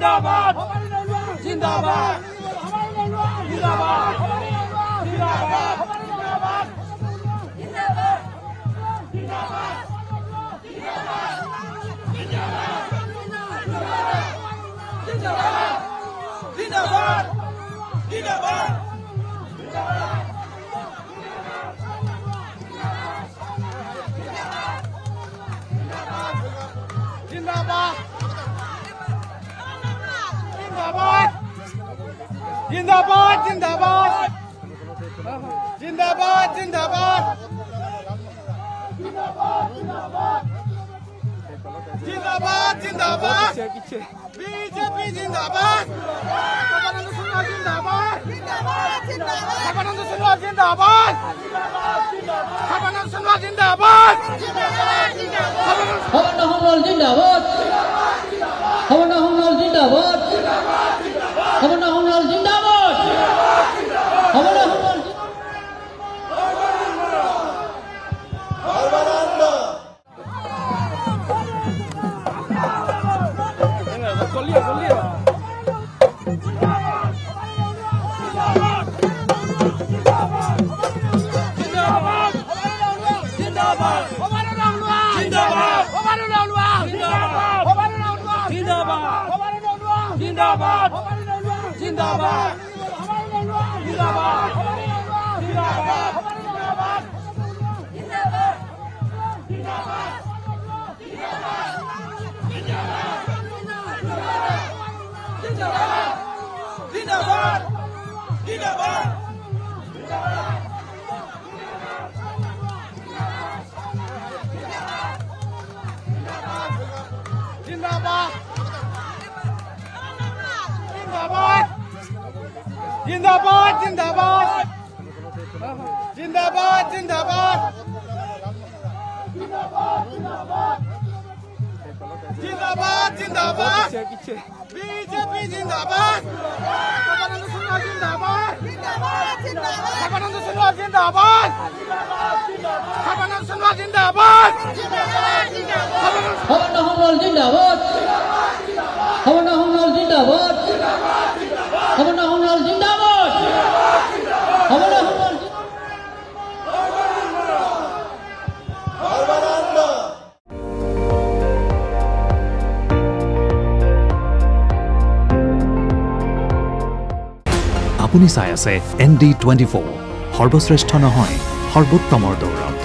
जिंदाबाद जिंदाबाद जिंदाबाद जिंदाबाद जिंदाबाद जिंदाबाद जिंदाबाद जिंदाबाद जिंदाबाद जिंदाबाद जिंदाबाद जिंदाबाद बीजेपी जिंदाबाद जिंदाबाद जिंदाबाद जिंदाबाद जिंदाबाद Hawana Hongnal Jindabad. Hawana Hongnal Jindabad. Hawana Hongnal Jindabad. Hawana Hongnal जिंदाबाद जिंदाबाद जिंदाबाद जिंदाबाद जिंदाबाद जिंदाबाद जिंदाबाद जिंदाबाद जिंदाबाद जिंदाबाद जिंदाबाद जिंदाबाद बीजेपी जिंदाबाद जिंदाबाद जिंदाबाद जिंदाबाद Hawana Hongnal Jindabad. Hawana Hongnal Jindabad. Hawana Hongnal Jindabad. Hawana Hongnal আপুনি চাই আছে ND24 সৰ্বশ্ৰেষ্ঠ নহয় সৰ্বোত্তমৰ দৌৰত।